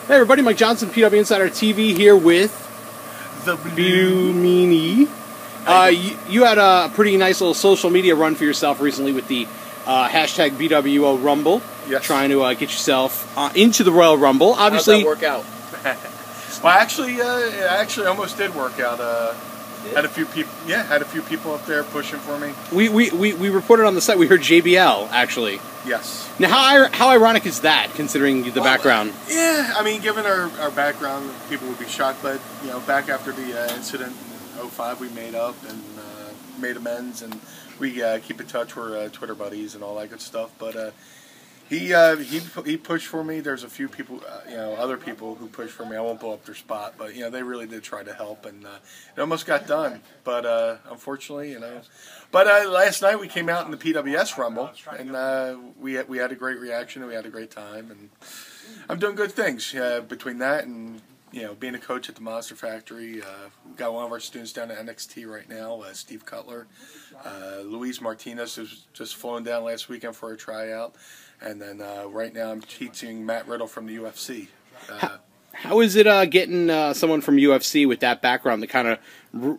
Hey everybody, Mike Johnson, Pwinsidertv here with the Blue Meanie. You had a pretty nice little social media run for yourself recently with the hashtag BWO Rumble. Yes. Trying to get yourself into the Royal Rumble. Obviously, how'd that work out? Well, actually, it actually almost did work out. Had a few people up there pushing for me. We reported on the site. We heard JBL actually. Yes. Now, how ironic is that, considering the background? Yeah, I mean, given our background, people would be shocked. But back after the incident in '05, we made up and made amends, and we keep in touch. We're Twitter buddies and all that good stuff. But he pushed for me. There's a few people, other people who pushed for me. I won't blow up their spot, but they really did try to help, and it almost got done. But unfortunately, But last night we came out in the PWS Rumble, and we had a great reaction, and we had a great time, and I'm doing good things between that and being a coach at the Monster Factory. We've got one of our students down at NXT right now, Steve Cutler. Luis Martinez has just flown down last weekend for a tryout. And then right now I'm teaching Matt Riddle from the UFC. How is it getting someone from UFC with that background to kind of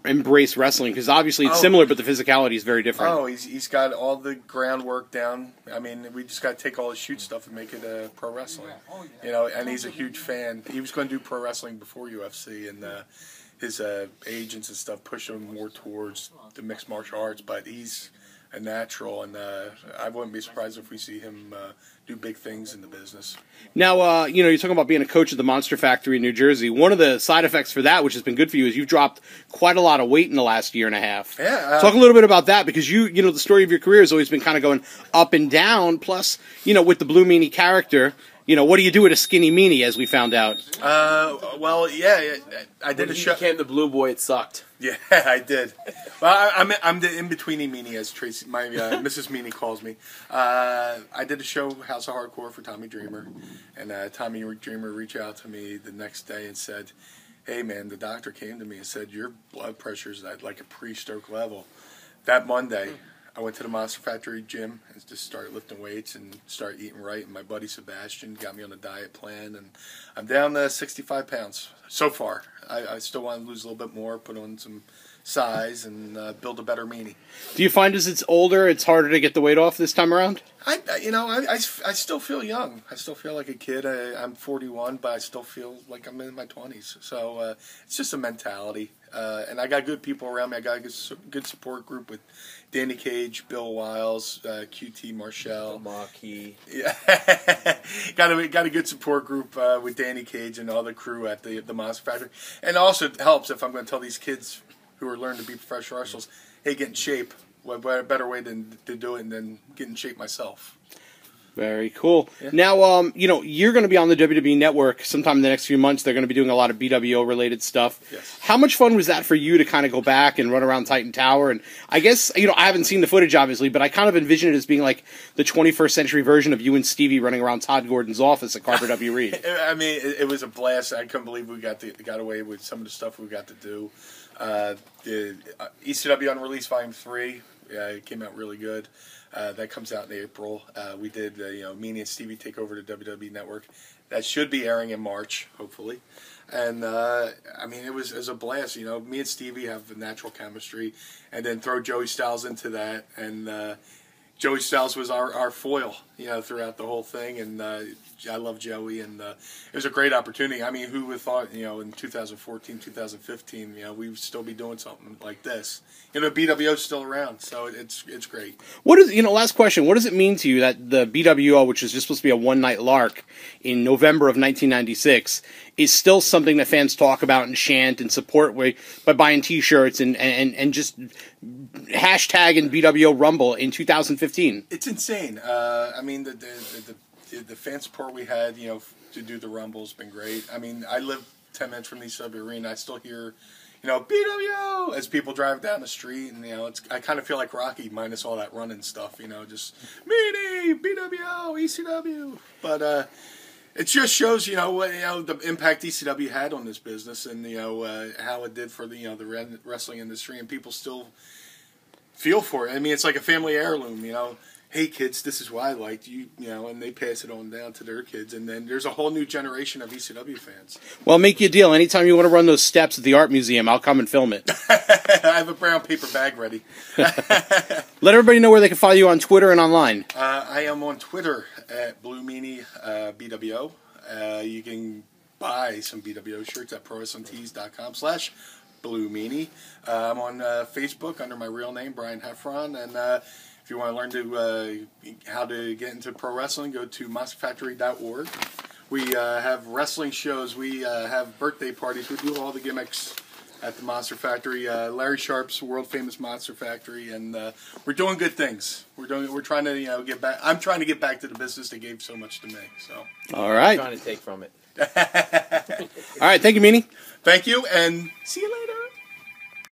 embrace wrestling? Because obviously it's similar, but the physicality is very different. Oh, he's got all the groundwork down. I mean, we just got to take all his shoot stuff and make it pro wrestling. And he's a huge fan. He was going to do pro wrestling before UFC, and his agents and stuff push him more towards the mixed martial arts, but he's a natural, and I wouldn't be surprised if we see him do big things in the business. Now, you're talking about being a coach at the Monster Factory in New Jersey. One of the side effects for that, which has been good for you, is you've dropped quite a lot of weight in the last year and a half. Yeah. Talk a little bit about that, because the story of your career has always been kind of going up and down. Plus, with the Blue Meanie character, what do you do with a skinny meanie, as we found out? Well, yeah, I did a show. When you became the Blue Boy, it sucked. Yeah, I did. Well, I'm the in-betweeny meanie, as Tracy, my Mrs. Meanie calls me. I did a show, House of Hardcore, for Tommy Dreamer, and Tommy Dreamer reached out to me the next day and said, "Hey, man, the doctor came to me and said your blood pressure's at like a pre-stroke level." That Monday, I went to the Monster Factory gym and just started lifting weights and started eating right. And my buddy Sebastian got me on a diet plan, and I'm down to 65 pounds so far. I still want to lose a little bit more, put on some size, and build a better meanie. Do you find as it's older, it's harder to get the weight off this time around? I still feel young. I still feel like a kid. I'm 41, but I still feel like I'm in my 20s. So it's just a mentality. And I got good people around me. I got a good support group with Danny Cage, Bill Wiles, QT Marshall. Maki. Yeah. got a good support group with Danny Cage and all the crew at the Monster Factory. And also it helps if I'm going to tell these kids who are learning to be professional wrestlers, hey, get in shape. What better way to do it than get in shape myself? Very cool. Yeah. Now, you're going to be on the WWE Network sometime in the next few months. They're going to be doing a lot of BWO-related stuff. Yes. How much fun was that for you to kind of go back and run around Titan Tower? And I guess, I haven't seen the footage, obviously, but I kind of envision it as being like the 21st century version of you and Stevie running around Todd Gordon's office at Carver W. Reed. I mean, it was a blast. I couldn't believe we got away with some of the stuff we got to do. The ECW Unreleased Volume 3 it came out really good. That comes out in April. We did Meanie and Stevie take over the WWE Network. That should be airing in March, hopefully. And I mean, it was a blast. Me and Stevie have a natural chemistry, and then throw Joey Styles into that, and Joey Styles was our foil, throughout the whole thing, and I love Joey, and it was a great opportunity. I mean, who would have thought, in 2014, 2015, we would still be doing something like this. BWO's still around, so it's great. What is, last question, what does it mean to you that the BWO, which is just supposed to be a one-night lark in November of 1996, is still something that fans talk about and chant and support by buying T-shirts and just hashtag and BWO Rumble in 2015? It's insane. I mean, the fan support we had, to do the Rumble's been great. I mean, I live 10 minutes from the ECW Arena. I still hear, BWO as people drive down the street, and I kind of feel like Rocky minus all that running stuff. Just Meanie, BWO, ECW. But it just shows, the impact ECW had on this business, and how it did for the wrestling industry, and people still feel for it. I mean, it's like a family heirloom. hey kids, this is what I liked, you know, and they pass it on down to their kids, and then there's a whole new generation of ECW fans. Well, make you a deal. Anytime you want to run those steps at the art museum, I'll come and film it. I have a brown paper bag ready. Let everybody know where they can follow you on Twitter and online. I am on Twitter at Blue Meanie BWO. You can buy some BWO shirts at ProWrestlingTees.com/Blue Meanie. I'm on Facebook under my real name, Brian Heffron, and if you want to learn how to get into pro wrestling, go to monsterfactory.org. We have wrestling shows. We have birthday parties. We do all the gimmicks at the Monster Factory. Larry Sharp's world famous Monster Factory, and we're doing good things. We're trying to get back. I'm trying to get back to the business that gave so much to me. So all right, trying to take from it. All right, thank you, Meanie. Thank you, and see you later.